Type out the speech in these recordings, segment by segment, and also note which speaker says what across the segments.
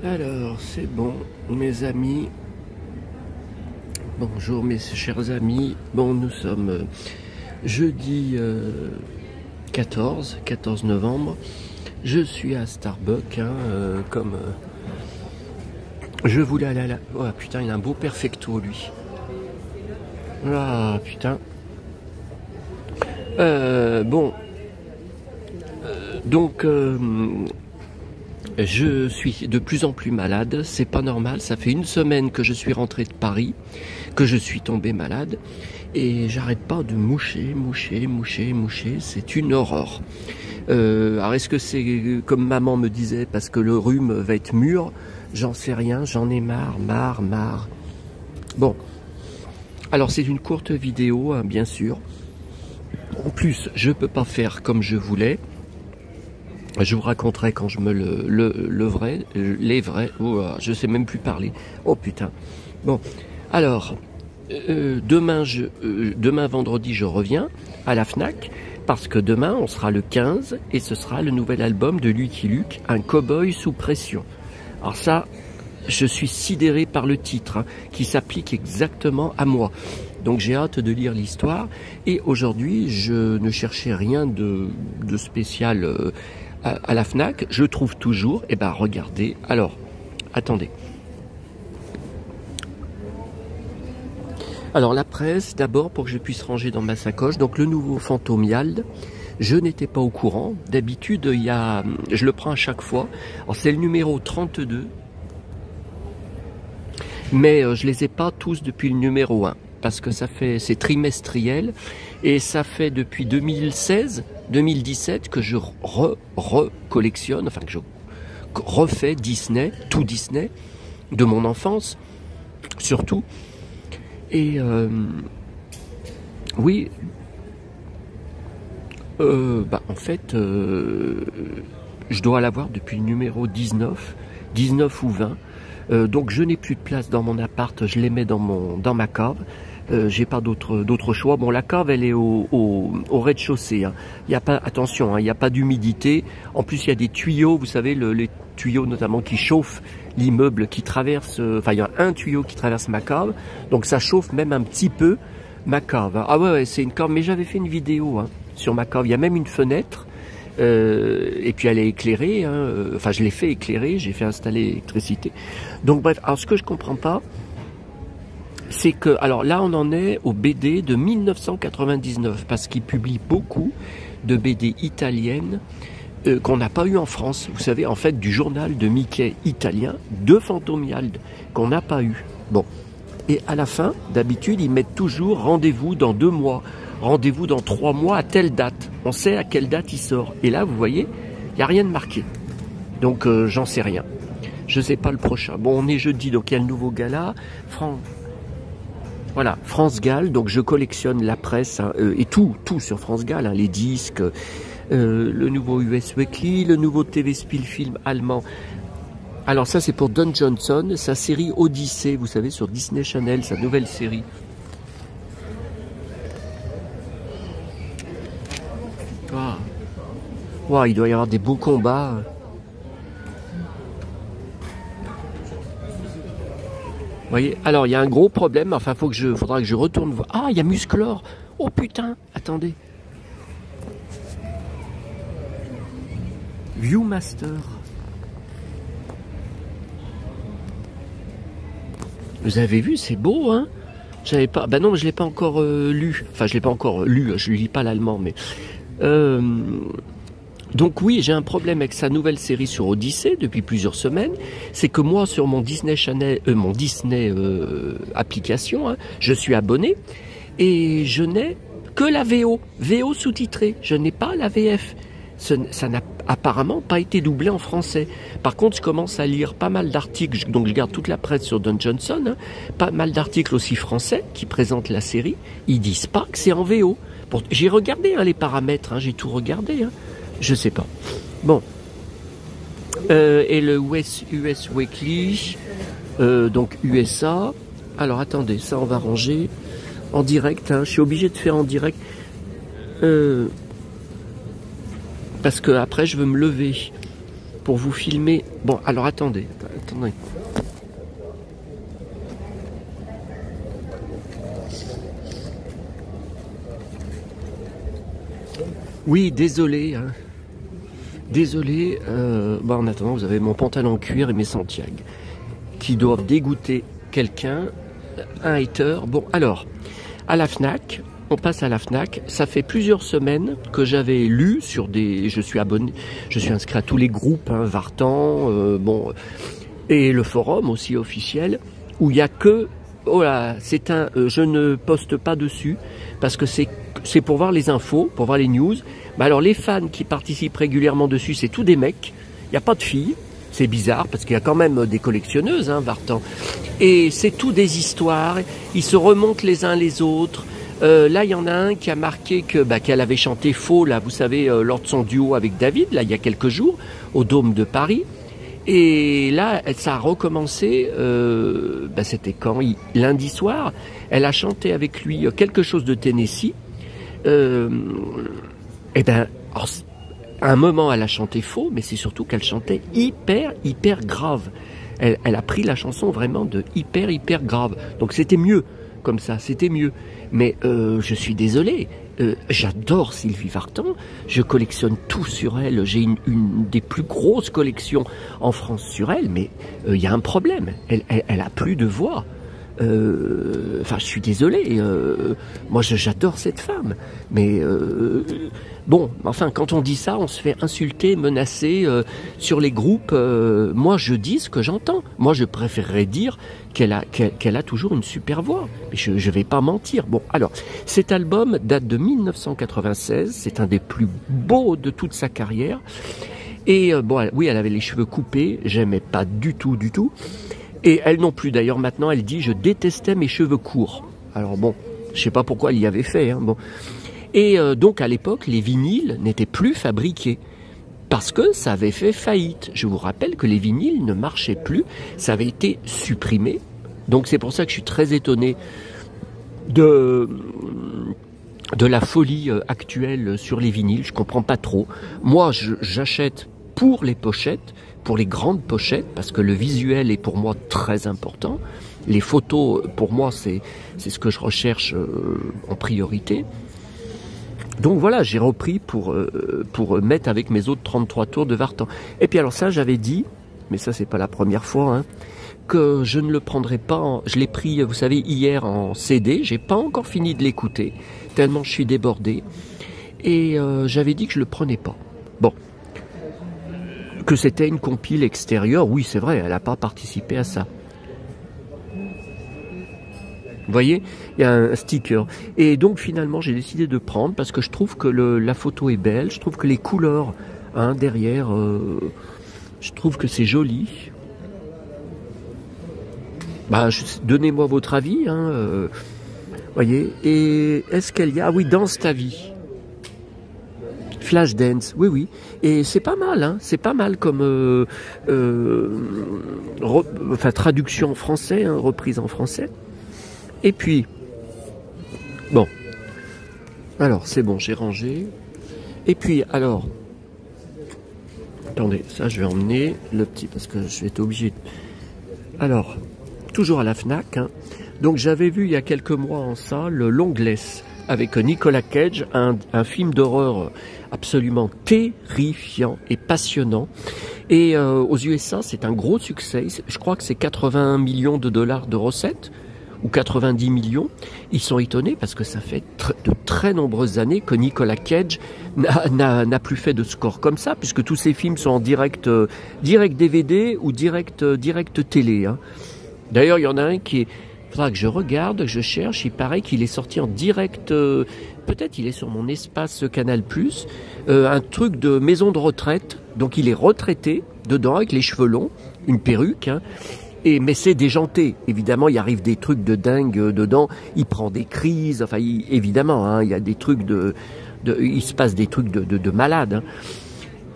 Speaker 1: Alors, c'est bon, mes amis. Bonjour, mes chers amis. Bon, nous sommes jeudi 14 novembre. Je suis à Starbucks, comme je voulais aller à la... Oh putain, il a un beau perfecto, lui. Ah, putain. Donc... je suis de plus en plus malade, c'est pas normal, ça fait une semaine que je suis rentré de Paris, que je suis tombé malade, et j'arrête pas de moucher, c'est une horreur. Alors est-ce que c'est comme maman me disait, parce que le rhume va être mûr? J'en sais rien, j'en ai marre. Bon, alors c'est une courte vidéo, hein, bien sûr. En plus, je peux pas faire comme je voulais. Je vous raconterai quand je me lèverai. Oh, je sais même plus parler. Oh putain. Bon, alors demain vendredi, je reviens à la Fnac parce que demain on sera le 15 et ce sera le nouvel album de Lucky Luke, un cow-boy sous pression. Alors ça, je suis sidéré par le titre, hein, qui s'applique exactement à moi. Donc j'ai hâte de lire l'histoire. Et aujourd'hui, je ne cherchais rien de spécial. À la Fnac, je trouve toujours, et ben regardez, alors, attendez. Alors la presse, d'abord pour que je puisse ranger dans ma sacoche, donc le nouveau Fantomiald, je n'étais pas au courant, d'habitude je le prends à chaque fois, alors c'est le numéro 32, mais je les ai pas tous depuis le numéro 1. Parce que c'est trimestriel et ça fait depuis 2016-2017 que je collectionne, enfin que je refais Disney, tout Disney, de mon enfance, surtout. Et oui, en fait, je dois l'avoir depuis le numéro 19 ou 20. Donc je n'ai plus de place dans mon appart, je les mets dans ma cave. J'ai pas d'autre choix. Bon, la cave elle est au rez-de-chaussée, hein. Il y a pas, attention, hein, il n'y a pas d'humidité. En plus il y a des tuyaux, vous savez, les tuyaux notamment qui chauffent l'immeuble, qui traverse. Enfin il y a un tuyau qui traverse ma cave, donc ça chauffe même un petit peu ma cave, hein. Ah ouais, c'est une cave. Mais j'avais fait une vidéo, hein, sur ma cave. Il y a même une fenêtre. Et puis elle est éclairée, hein, enfin je l'ai fait éclairer, j'ai fait installer l'électricité. Donc bref, alors ce que je comprends pas, c'est que, alors là on en est au BD de 1999, parce qu'il publie beaucoup de BD italiennes qu'on n'a pas eu en France. Vous savez, en fait, du journal de Mickey italien, de Fantomiald, qu'on n'a pas eu. Bon, et à la fin, d'habitude, ils mettent toujours rendez-vous dans 2 mois. Rendez-vous dans 3 mois à telle date. On sait à quelle date il sort. Et là, vous voyez, il n'y a rien de marqué. Donc, j'en sais rien. Je ne sais pas le prochain. Bon, on est jeudi, donc il y a le nouveau gala. Voilà, France Gall. Donc, je collectionne la presse, hein, et tout sur France Gall, hein, les disques, le nouveau US Weekly, le nouveau TV Spielfilm allemand. Alors ça, c'est pour Don Johnson, sa série Odyssée, vous savez, sur Disney Channel, sa nouvelle série. Wow, il doit y avoir des beaux combats. Vous voyez, alors il y a un gros problème. Enfin, faudra que je retourne voir. Ah, il y a Musclor. Oh putain, attendez. Viewmaster. Vous avez vu, c'est beau, hein? J'avais pas. Ben non, je l'ai pas encore lu. Enfin, je l'ai pas encore lu. Je lis pas l'allemand, mais. Donc oui, j'ai un problème avec sa nouvelle série sur Odyssée depuis plusieurs semaines. C'est que moi, sur mon Disney Channel, mon Disney application, hein, je suis abonné et je n'ai que la VO sous-titrée. Je n'ai pas la VF. Ça n'a apparemment pas été doublé en français. Par contre, je commence à lire pas mal d'articles, donc je garde toute la presse sur Don Johnson, hein, pas mal d'articles aussi français qui présentent la série. Ils disent pas que c'est en VO. J'ai regardé, hein, les paramètres, hein, j'ai tout regardé, hein. Je sais pas. Bon. Et le US Weekly, donc USA. Alors attendez, ça on va ranger en direct, hein. Je suis obligé de faire en direct. Parce que après je veux me lever. pour vous filmer. Bon, alors attendez. Oui, désolé. Hein. Désolé. Bon, en attendant, vous avez mon pantalon cuir et mes Santiago qui doivent dégoûter quelqu'un, un hater. Bon, alors, à la Fnac, on passe à la Fnac. Ça fait plusieurs semaines que j'avais lu sur des... Je suis abonné, je suis inscrit à tous les groupes, hein, Vartan, bon, et le forum aussi officiel, où il n'y a que... Oh là, c'est un... je ne poste pas dessus, parce que c'est pour voir les infos, pour voir les news. Mais alors, les fans qui participent régulièrement dessus, c'est tous des mecs. Il n'y a pas de filles. C'est bizarre, parce qu'il y a quand même des collectionneuses, hein, Vartan. Et c'est tout des histoires. Ils se remontent les uns les autres. Là, il y en a un qui a marqué qu'elle avait chanté faux, là, vous savez, lors de son duo avec David, là, il y a quelques jours, au Dôme de Paris. Et là, ça a recommencé, c'était quand? Lundi soir, elle a chanté avec lui quelque chose de Tennessee. À un moment, elle a chanté faux, mais c'est surtout qu'elle chantait hyper grave. Elle a pris la chanson vraiment de hyper grave. Donc c'était mieux, comme ça, c'était mieux. Mais je suis désolé, j'adore Sylvie Vartan, je collectionne tout sur elle, j'ai une des plus grosses collections en France sur elle, mais il y a un problème, elle a plus de voix. Enfin, je suis désolé, moi j'adore cette femme, mais bon, enfin, quand on dit ça, on se fait insulter, menacer sur les groupes. Moi, je dis ce que j'entends. Moi, je préférerais dire qu'elle a toujours une super voix. Mais je vais pas mentir. Bon, alors, cet album date de 1996. C'est un des plus beaux de toute sa carrière. Et bon, oui, elle avait les cheveux coupés. J'aimais pas du tout. Et elle non plus. D'ailleurs, maintenant, elle dit « Je détestais mes cheveux courts ». Alors bon, je sais pas pourquoi elle y avait fait. Hein, bon. Et donc, à l'époque, les vinyles n'étaient plus fabriqués parce que ça avait fait faillite. Je vous rappelle que les vinyles ne marchaient plus. Ça avait été supprimé. Donc, c'est pour ça que je suis très étonné de la folie actuelle sur les vinyles. Je comprends pas trop. Moi, j'achète pour les pochettes, pour les grandes pochettes, parce que le visuel est pour moi très important. Les photos, pour moi, c'est ce que je recherche en priorité. Donc voilà, j'ai repris pour mettre avec mes autres 33 tours de Vartan. Et puis alors ça, j'avais dit, mais ça c'est pas la première fois, hein, que je ne le prendrais pas, je l'ai pris, vous savez, hier en CD, j'ai pas encore fini de l'écouter, tellement je suis débordé. Et j'avais dit que je le prenais pas. Bon. Que c'était une compile extérieure, oui c'est vrai, elle n'a pas participé à ça. Vous voyez, il y a un sticker. Et donc finalement j'ai décidé de prendre parce que je trouve que la photo est belle, je trouve que les couleurs derrière, je trouve que c'est joli. Bah, donnez-moi votre avis, voyez. Et est-ce qu'elle y a... Ah oui, Danse ta vie. Flashdance, oui. Et c'est pas mal, hein. C'est pas mal comme traduction en français, hein, reprise en français. Et puis, bon, alors c'est bon, j'ai rangé. Et puis, alors, attendez, ça je vais emmener le petit, parce que je vais être obligé. Alors, toujours à la Fnac, hein. Donc j'avais vu il y a quelques mois en salle Longlegs avec Nicolas Cage, un film d'horreur absolument terrifiant et passionnant. Et aux USA, c'est un gros succès. Je crois que c'est 80 millions de dollars de recettes, ou 90 millions. Ils sont étonnés parce que ça fait de très nombreuses années que Nicolas Cage n'a plus fait de score comme ça, puisque tous ses films sont en direct DVD ou direct télé. Hein. D'ailleurs, il y en a un qui est... Il faudra que je regarde, que je cherche. Il paraît qu'il est sorti en direct, peut-être il est sur mon espace Canal+, un truc de maison de retraite. Donc il est retraité dedans avec les cheveux longs, une perruque, hein. Mais c'est déjanté. Évidemment, il arrive des trucs de dingue dedans. Il prend des crises. Enfin, évidemment, hein, il y a des trucs il se passe des trucs de malade. Hein.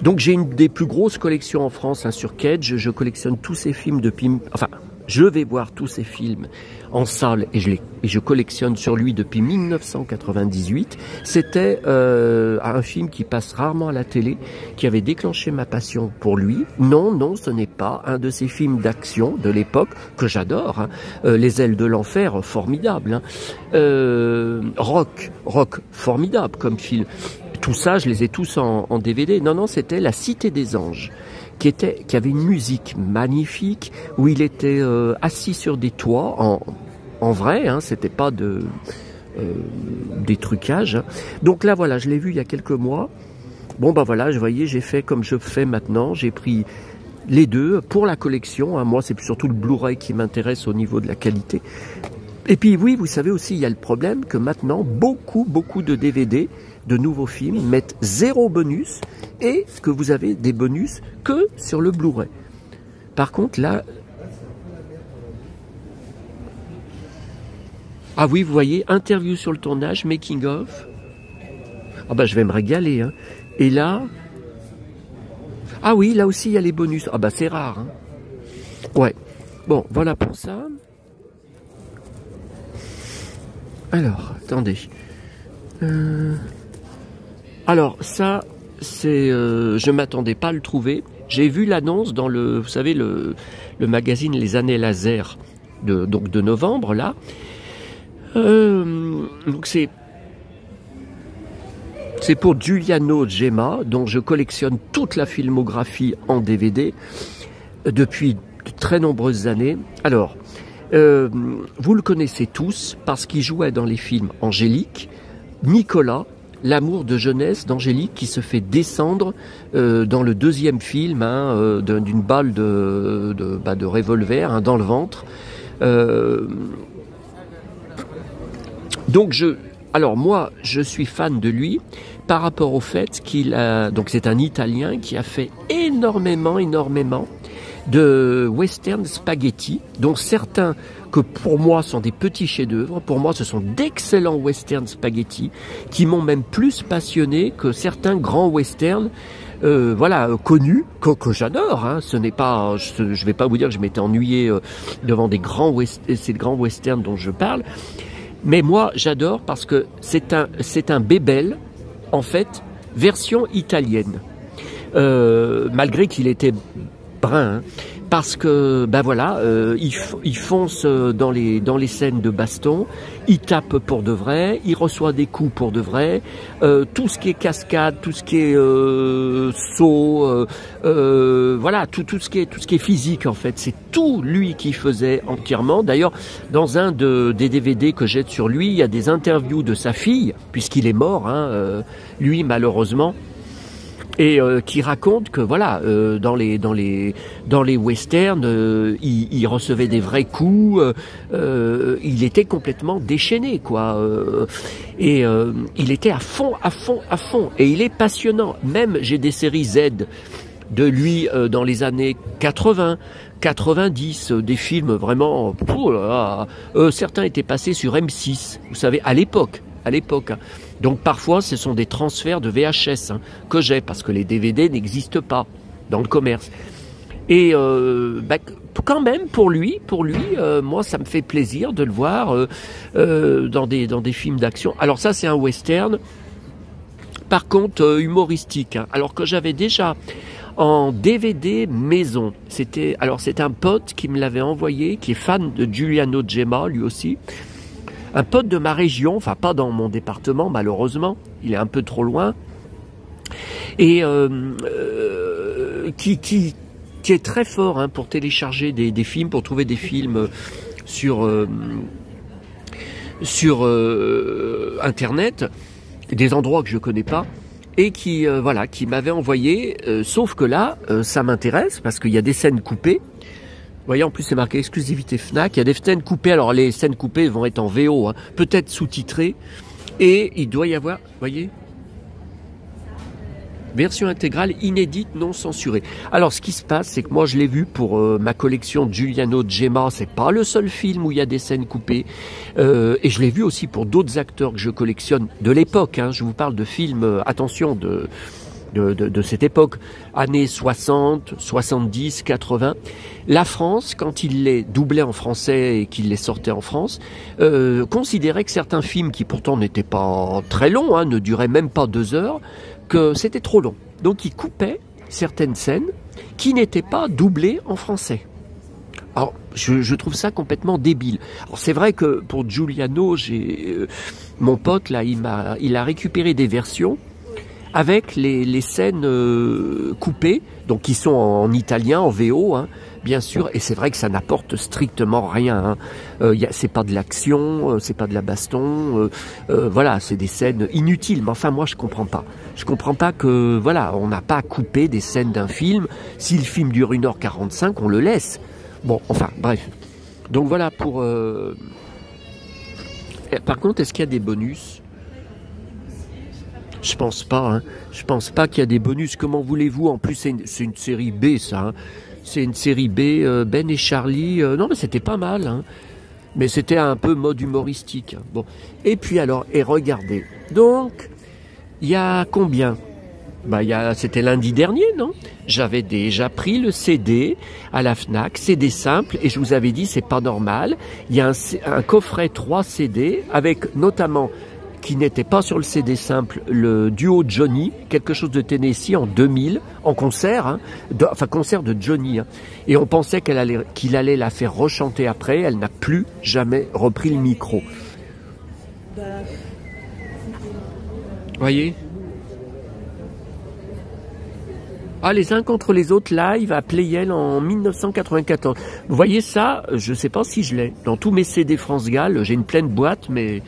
Speaker 1: Donc j'ai une des plus grosses collections en France, hein, sur Cage. Je collectionne tous ces films depuis... Enfin, je vais voir tous ces films en salle et je collectionne sur lui depuis 1998. C'était un film qui passe rarement à la télé, qui avait déclenché ma passion pour lui. Non, non, ce n'est pas un de ces films d'action de l'époque que j'adore. Hein. Les ailes de l'enfer, formidable. Hein. Rock, formidable comme film. Tout ça, je les ai tous en DVD. Non, non, c'était La Cité des Anges. Qui avait une musique magnifique, où il était assis sur des toits, en vrai, hein, c'était pas des trucages. Hein. Donc là, voilà, je l'ai vu il y a quelques mois. Bon, bah voilà, vous voyez, j'ai fait comme je fais maintenant, j'ai pris les deux pour la collection. Hein. Moi, c'est surtout le Blu-ray qui m'intéresse au niveau de la qualité. Et puis oui, vous savez aussi, il y a le problème que maintenant, beaucoup de DVD, de nouveaux films, mettent 0 bonus et que vous avez des bonus que sur le Blu-ray. Par contre, là... Ah oui, vous voyez, interview sur le tournage, making of. Ah bah je vais me régaler. Hein. Et là... Ah oui, là aussi, il y a les bonus. Ah bah c'est rare. Hein. Ouais. Bon, voilà pour ça. Alors, attendez. Alors, ça, c'est, je m'attendais pas à le trouver. J'ai vu l'annonce dans le, vous savez, le magazine Les Années Laser de novembre, là. Donc, c'est pour Giuliano Gemma, dont je collectionne toute la filmographie en DVD depuis de très nombreuses années. Alors, vous le connaissez tous parce qu'il jouait dans les films Angélique, Nicolas, l'amour de jeunesse d'Angélique qui se fait descendre dans le deuxième film hein, d'une balle de revolver hein, dans le ventre. Donc alors moi je suis fan de lui par rapport au fait qu'il a, donc c'est un Italien qui a fait énormément de western spaghetti, dont certains que pour moi sont des petits chefs-d'œuvre. Pour moi, ce sont d'excellents western spaghetti qui m'ont même plus passionné que certains grands westerns, voilà, connus que j'adore. Hein. Ce n'est pas, je vais pas vous dire que je m'étais ennuyé devant ces grands westerns dont je parle, mais moi j'adore parce que c'est un Bebel en fait version italienne, malgré qu'il était brun, hein, parce que ben voilà, il fonce dans les scènes de baston, il tape pour de vrai, il reçoit des coups pour de vrai, tout ce qui est cascade, tout ce qui est saut, voilà, tout ce qui est physique en fait, c'est tout lui qui faisait entièrement. D'ailleurs, dans un des DVD que j'ai sur lui, il y a des interviews de sa fille, puisqu'il est mort, hein, lui malheureusement. Et qui raconte que voilà, dans les westerns, il recevait des vrais coups, il était complètement déchaîné quoi, et il était à fond, et il est passionnant. Même j'ai des séries Z de lui dans les années 80, 90, des films vraiment, certains étaient passés sur M6, vous savez, à l'époque. Hein. Donc parfois ce sont des transferts de VHS hein, que j'ai parce que les DVD n'existent pas dans le commerce. Et quand même pour lui, moi ça me fait plaisir de le voir dans des films d'action. Alors ça c'est un western, par contre humoristique. Hein, alors que j'avais déjà en DVD maison. C'est un pote qui me l'avait envoyé, qui est fan de Giuliano Gemma lui aussi. Un pote de ma région, enfin pas dans mon département malheureusement, il est un peu trop loin, et qui est très fort hein, pour télécharger des films, pour trouver des films sur internet, des endroits que je connais pas, et qui m'avait envoyé, sauf que là ça m'intéresse parce qu'il y a des scènes coupées. Vous voyez, en plus c'est marqué exclusivité Fnac, il y a des scènes coupées, alors les scènes coupées vont être en VO, hein, peut-être sous-titrées, et il doit y avoir, vous voyez, version intégrale, inédite, non censurée. Alors ce qui se passe, c'est que moi je l'ai vu pour ma collection de Giuliano Gemma, c'est pas le seul film où il y a des scènes coupées, et je l'ai vu aussi pour d'autres acteurs que je collectionne de l'époque, hein, je vous parle de films, attention, de cette époque, années 60, 70, 80. La France, quand il les doublait en français et qu'il les sortait en France, considérait que certains films qui pourtant n'étaient pas très longs, hein, ne duraient même pas 2 heures, que c'était trop long. Donc il coupait certaines scènes qui n'étaient pas doublées en français. Alors, je trouve ça complètement débile. Alors, c'est vrai que pour Giuliano, mon pote, là, il a récupéré des versions avec les scènes coupées, donc qui sont en italien, en VO, hein, bien sûr, et c'est vrai que ça n'apporte strictement rien. Hein. C'est pas de l'action, c'est pas de la baston, voilà, c'est des scènes inutiles. Mais enfin, moi, je comprends pas. Je comprends pas que, voilà, on n'a pas à couper des scènes d'un film. Si le film dure 1h45, on le laisse. Bon, enfin, bref. Donc voilà pour... Par contre, est-ce qu'il y a des bonus ? Je pense pas, hein. Je pense pas qu'il y a des bonus. Comment voulez-vous ? En plus, c'est une série B, ça. Hein. C'est une série B, Ben et Charlie. Non, mais c'était pas mal, hein. Mais c'était un peu mode humoristique. Hein. Bon. Et puis alors, et regardez. Donc, il y a combien ? Bah, c'était lundi dernier, non ? J'avais déjà pris le CD à la Fnac, CD simple, et je vous avais dit, c'est pas normal. Il y a un coffret 3 CD, avec notamment, qui n'était pas sur le CD simple, le duo Johnny, quelque chose de Tennessee en 2000, en concert, hein, concert de Johnny. Hein, et on pensait qu'il allait la faire rechanter après, elle n'a plus jamais repris le micro. Voyez ? Ah, les uns contre les autres live à Playel en 1994. Vous voyez ça, je ne sais pas si je l'ai. Dans tous mes CD France Gall, j'ai une pleine boîte, mais...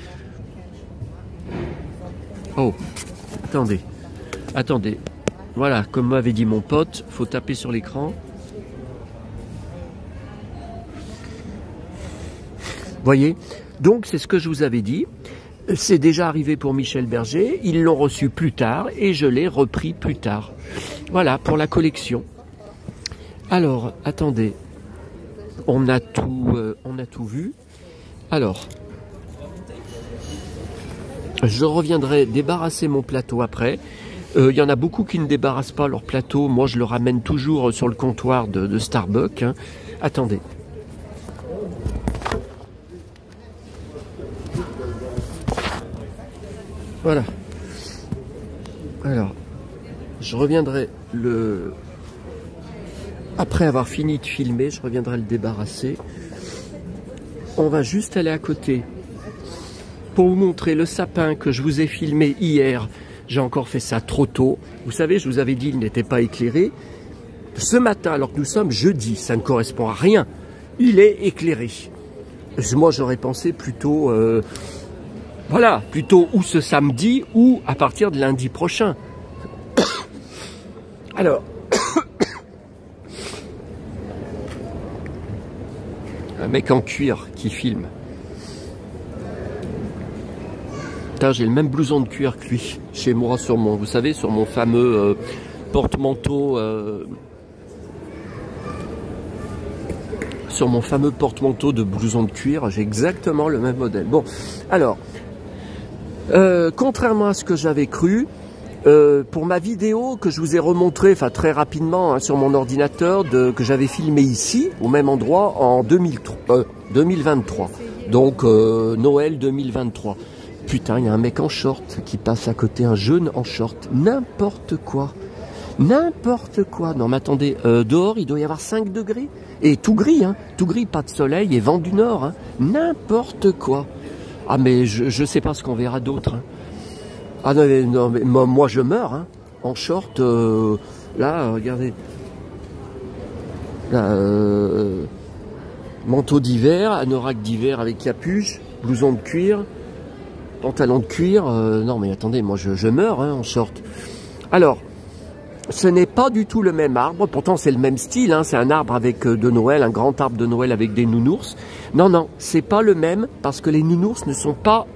Speaker 1: Oh, attendez. Voilà, comme m'avait dit mon pote, faut taper sur l'écran. Voyez, donc c'est ce que je vous avais dit. C'est déjà arrivé pour Michel Berger, ils l'ont reçu plus tard et je l'ai repris plus tard. Voilà, pour la collection. Alors, attendez, on a tout vu. Alors, je reviendrai débarrasser mon plateau après. Il y en a beaucoup qui ne débarrassent pas leur plateau. Moi, je le ramène toujours sur le comptoir de Starbucks. Hein. Attendez. Voilà. Alors, je reviendrai après avoir fini de filmer, je reviendrai le débarrasser. On va juste aller à côté pour vous montrer le sapin que je vous ai filmé hier. J'ai encore fait ça trop tôt. Vous savez, je vous avais dit, il n'était pas éclairé. Ce matin, alors que nous sommes jeudi, ça ne correspond à rien. Il est éclairé. Moi, j'aurais pensé plutôt... Voilà, plutôt ou ce samedi ou à partir de lundi prochain. Alors, un mec en cuir qui filme. Putain, j'ai le même blouson de cuir que lui, chez moi, vous savez, sur mon fameux porte-manteau. Sur mon fameux porte-manteau de blouson de cuir, j'ai exactement le même modèle. Bon, alors... contrairement à ce que j'avais cru, pour ma vidéo que je vous ai remontrée, enfin très rapidement, hein, sur mon ordinateur, que j'avais filmé ici, au même endroit, en 2023. Donc Noël 2023. Putain, il y a un mec en short qui passe à côté, un jeune en short. N'importe quoi. N'importe quoi. Non mais attendez, dehors il doit y avoir 5 degrés. Et tout gris, hein. Tout gris, pas de soleil et vent du nord. Hein. N'importe quoi. Ah mais je sais pas ce qu'on verra d'autre. Hein. Ah non mais moi je meurs hein, en short. Là regardez. Là, manteau d'hiver, anorak d'hiver avec capuche, blouson de cuir, pantalon de cuir. Non mais attendez, moi je meurs hein, en short. Alors, ce n'est pas du tout le même arbre. Pourtant c'est le même style. Hein, c'est un arbre avec de Noël, un grand arbre de Noël avec des nounours. Non, c'est pas le même parce que les nounours ne sont pas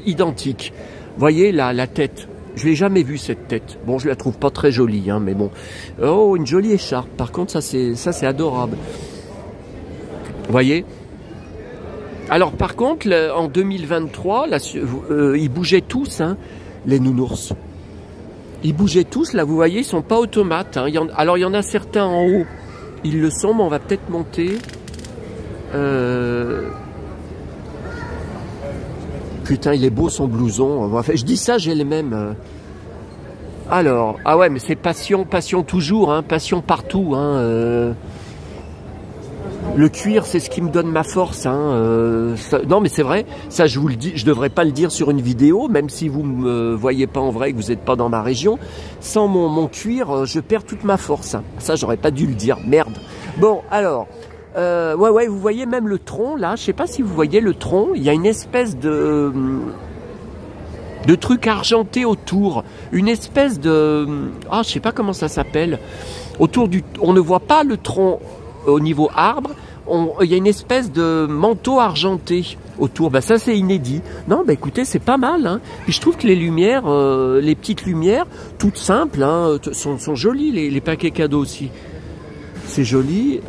Speaker 1: identiques. Voyez la tête. Je l'ai jamais vue cette tête. Bon, je la trouve pas très jolie, hein, mais bon. Oh, une jolie écharpe. Par contre, ça c'est adorable. Voyez. Alors par contre, en 2023, là, ils bougeaient tous, hein, les nounours. Ils bougeaient tous, là, vous voyez, ils sont pas automates. Hein. Alors, il y en a certains en haut, ils le sont, mais on va peut-être monter. Putain, il est beau son blouson. Enfin, je dis ça, j'ai les mêmes. Alors, ah ouais, mais c'est passion, passion toujours, hein, passion partout. Hein, le cuir, c'est ce qui me donne ma force. Hein, non, mais c'est vrai, ça je vous le dis, je devrais pas le dire sur une vidéo, même si vous me voyez pas en vrai, que vous n'êtes pas dans ma région. Sans mon cuir, je perds toute ma force. Hein. Ça, j'aurais pas dû le dire, merde. Bon, alors, ouais, vous voyez même le tronc, là, je sais pas si vous voyez le tronc, il y a une espèce de truc argenté autour, une espèce de... Ah, je sais pas comment ça s'appelle. Autour du... On ne voit pas le tronc au niveau arbre, il y a une espèce de manteau argenté autour. Bah ça c'est inédit. Non, bah écoutez, c'est pas mal. Hein. Puis je trouve que les lumières, les petites lumières, toutes simples, hein, sont jolies, les paquets cadeaux aussi. C'est joli.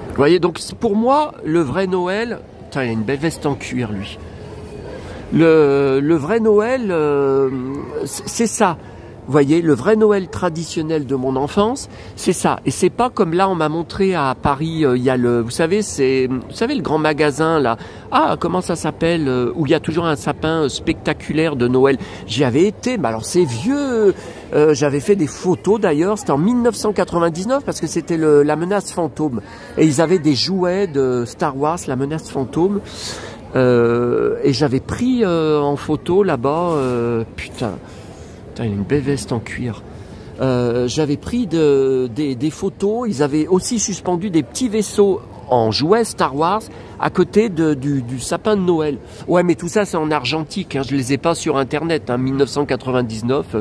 Speaker 1: Vous voyez, donc pour moi, le vrai Noël... Putain, il a une belle veste en cuir, lui. Le vrai Noël, c'est ça. Vous voyez, le vrai Noël traditionnel de mon enfance, c'est ça. Et c'est pas comme là, on m'a montré à Paris, il y a vous savez, le grand magasin là. Ah, comment ça s'appelle, où il y a toujours un sapin spectaculaire de Noël. J'y avais été, mais alors c'est vieux. J'avais fait des photos d'ailleurs. C'était en 1999 parce que c'était la menace fantôme. Et ils avaient des jouets de Star Wars, la menace fantôme. Et j'avais pris en photo là-bas, putain, il a une belle veste en cuir. J'avais pris des photos, ils avaient aussi suspendu des petits vaisseaux en jouets Star Wars à côté du sapin de Noël. Ouais, mais tout ça c'est en argentique, hein, je les ai pas sur internet, hein, 1999.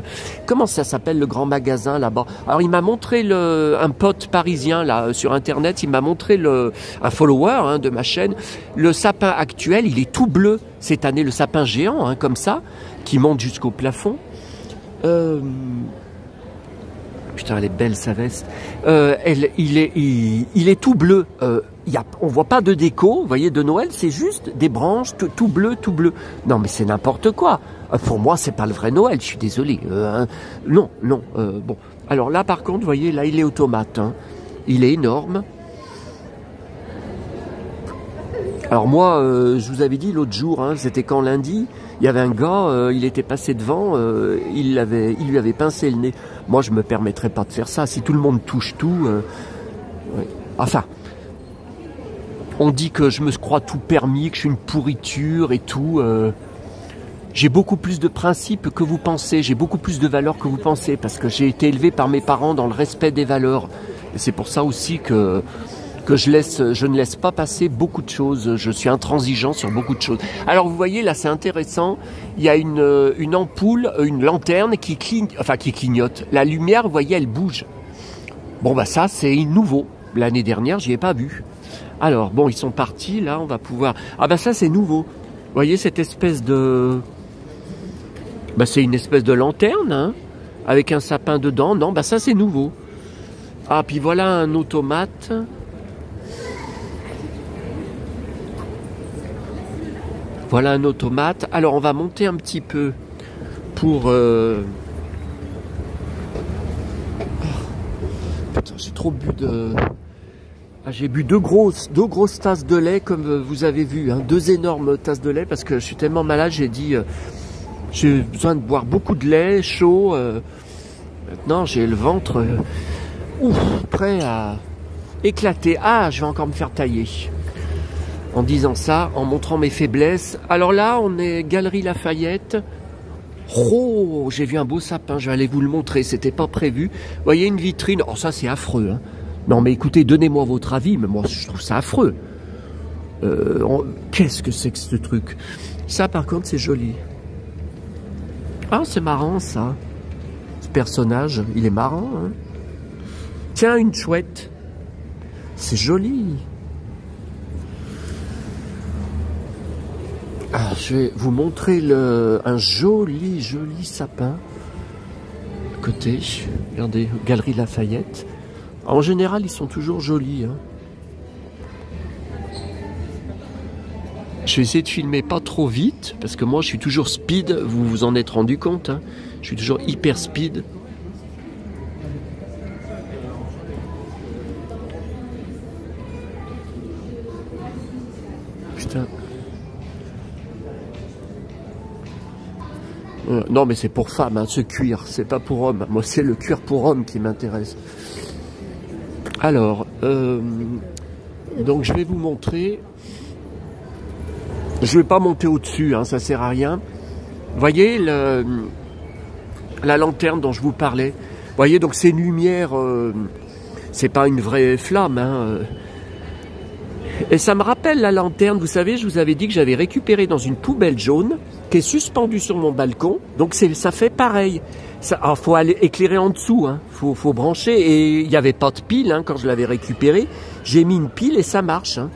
Speaker 1: Comment ça s'appelle le grand magasin là-bas? Alors il m'a montré un pote parisien là sur internet, il m'a montré un follower hein, de ma chaîne. Le sapin actuel, il est tout bleu cette année, le sapin géant hein, comme ça, qui monte jusqu'au plafond. Putain, elle est belle sa veste. Il est tout bleu. On voit pas de déco, vous voyez, de Noël, c'est juste des branches tout bleu, tout bleu. Non, mais c'est n'importe quoi. Pour moi, c'est pas le vrai Noël, je suis désolé. Non. Bon. Alors là, par contre, vous voyez, là, il est automate. Hein. Il est énorme. Alors moi, je vous avais dit l'autre jour, hein, c'était quand lundi, il y avait un gars, il était passé devant, il lui avait pincé le nez. Moi, je me permettrais pas de faire ça. Si tout le monde touche tout, ouais. Enfin, on dit que je me crois tout permis, que je suis une pourriture et tout. J'ai beaucoup plus de principes que vous pensez, j'ai beaucoup plus de valeurs que vous pensez, parce que j'ai été élevé par mes parents dans le respect des valeurs. Et c'est pour ça aussi que je ne laisse pas passer beaucoup de choses. Je suis intransigeant sur beaucoup de choses. Alors vous voyez, là c'est intéressant. Il y a une ampoule, une lanterne qui clignote. La lumière, vous voyez, elle bouge. Bon bah ça c'est nouveau. L'année dernière, j'y ai pas vu. Alors bon, ils sont partis. Là, on va pouvoir... Ah bah ça c'est nouveau. Vous voyez cette espèce de... Bah c'est une espèce de lanterne, hein, avec un sapin dedans. Non, bah ça c'est nouveau. Ah, puis voilà un automate... Voilà un automate. Alors on va monter un petit peu pour... Putain, j'ai trop bu de... Ah, j'ai bu deux grosses tasses de lait comme vous avez vu. Hein, 2 énormes tasses de lait parce que je suis tellement malade, j'ai dit... j'ai besoin de boire beaucoup de lait chaud. Maintenant j'ai le ventre prêt à éclater. Ah, je vais encore me faire tailler. En disant ça, en montrant mes faiblesses. Alors là, on est Galerie Lafayette. Oh, j'ai vu un beau sapin, je vais aller vous le montrer, c'était pas prévu. Vous voyez une vitrine, oh ça c'est affreux. Hein. Non mais écoutez, donnez-moi votre avis, mais moi je trouve ça affreux. Qu'est-ce que c'est que ce truc? Ça par contre c'est joli. Ah c'est marrant ça. Ce personnage, il est marrant. Hein. Tiens, une chouette. C'est joli. Ah, je vais vous montrer un joli sapin. À côté, regardez, Galerie Lafayette. En général, ils sont toujours jolis. Hein. Je vais essayer de filmer pas trop vite, parce que moi je suis toujours speed, vous vous en êtes rendu compte, hein. Je suis toujours hyper speed. Putain. Non mais c'est pour femme, hein, ce cuir, c'est pas pour homme. Moi c'est le cuir pour homme qui m'intéresse. Alors, donc je vais vous montrer. Je vais pas monter au-dessus, hein, ça sert à rien. Voyez la lanterne dont je vous parlais. Voyez, donc c'est une lumière, c'est pas une vraie flamme, hein. Et ça me rappelle la lanterne, vous savez, je vous avais dit que j'avais récupéré dans une poubelle jaune qui est suspendue sur mon balcon. Donc ça fait pareil. Alors faut aller éclairer en dessous, hein. Faut brancher. Et il n'y avait pas de pile, hein, quand je l'avais récupéré. J'ai mis une pile et ça marche, hein.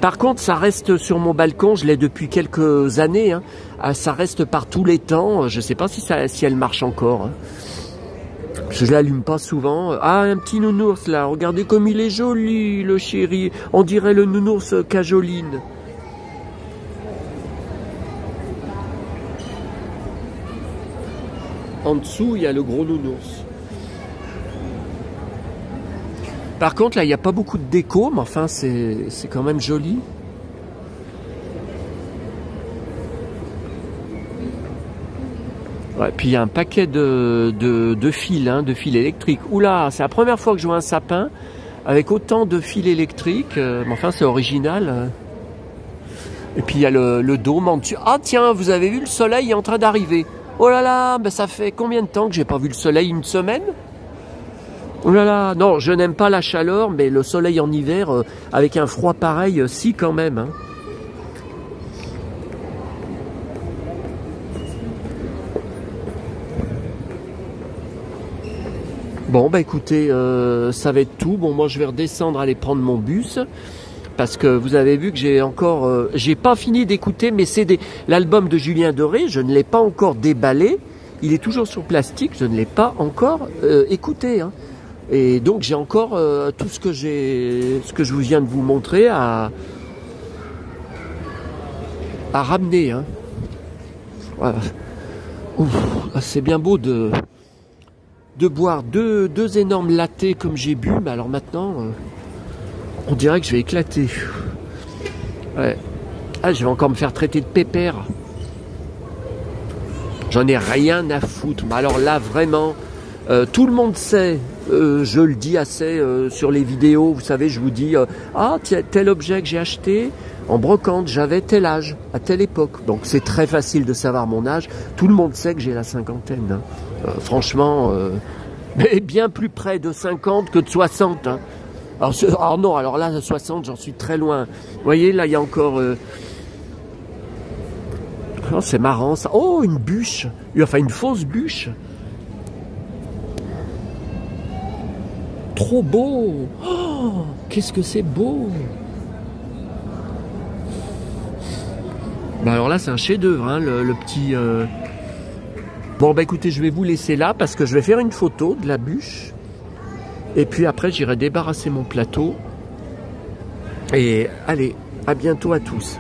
Speaker 1: Par contre, ça reste sur mon balcon, je l'ai depuis quelques années, hein. Ça reste par tous les temps. Je ne sais pas si elle marche encore, hein. Je l'allume pas souvent. Ah, un petit nounours là, regardez comme il est joli, le chéri. On dirait le nounours Cajoline. En dessous, il y a le gros nounours. Par contre, là, il n'y a pas beaucoup de déco, mais enfin, c'est quand même joli. Ouais, puis il y a un paquet de fils, hein, de fils électriques. Oula, c'est la première fois que je vois un sapin avec autant de fils électriques. Mais enfin, c'est original. Et puis il y a le dôme en dessus. Ah tiens, vous avez vu, le soleil est en train d'arriver. Oh là là, ben ça fait combien de temps que j'ai pas vu le soleil? Une semaine? Oh là là, non, je n'aime pas la chaleur, mais le soleil en hiver, avec un froid pareil, si quand même, hein. Bon, bah écoutez, ça va être tout. Bon, moi je vais redescendre, aller prendre mon bus. Parce que vous avez vu que j'ai encore... j'ai pas fini d'écouter mes CD. L'album de Julien Doré, je ne l'ai pas encore déballé. Il est toujours sur plastique, je ne l'ai pas encore écouté, hein. Et donc j'ai encore tout ce que je vous viens de vous montrer à ramener, hein. Voilà. C'est bien beau de boire deux énormes lattés comme j'ai bu, mais alors maintenant, on dirait que je vais éclater. Ouais. Ah, je vais encore me faire traiter de pépère. J'en ai rien à foutre. Mais alors là, vraiment, tout le monde sait, je le dis assez sur les vidéos, vous savez, je vous dis, ah, tel objet que j'ai acheté en brocante, j'avais tel âge, à telle époque. Donc c'est très facile de savoir mon âge. Tout le monde sait que j'ai la cinquantaine, hein. Franchement, mais bien plus près de 50 que de 60, hein. Alors non, alors là, 60, j'en suis très loin. Vous voyez, là, il y a encore... Oh, c'est marrant, ça. Oh, une bûche. Enfin, une fausse bûche. Trop beau. Oh, qu'est-ce que c'est beau. Bah alors là, c'est un chef-d'œuvre, hein, le petit... Bon, bah écoutez, je vais vous laisser là parce que je vais faire une photo de la bûche. Et puis après, j'irai débarrasser mon plateau. Et allez, à bientôt à tous.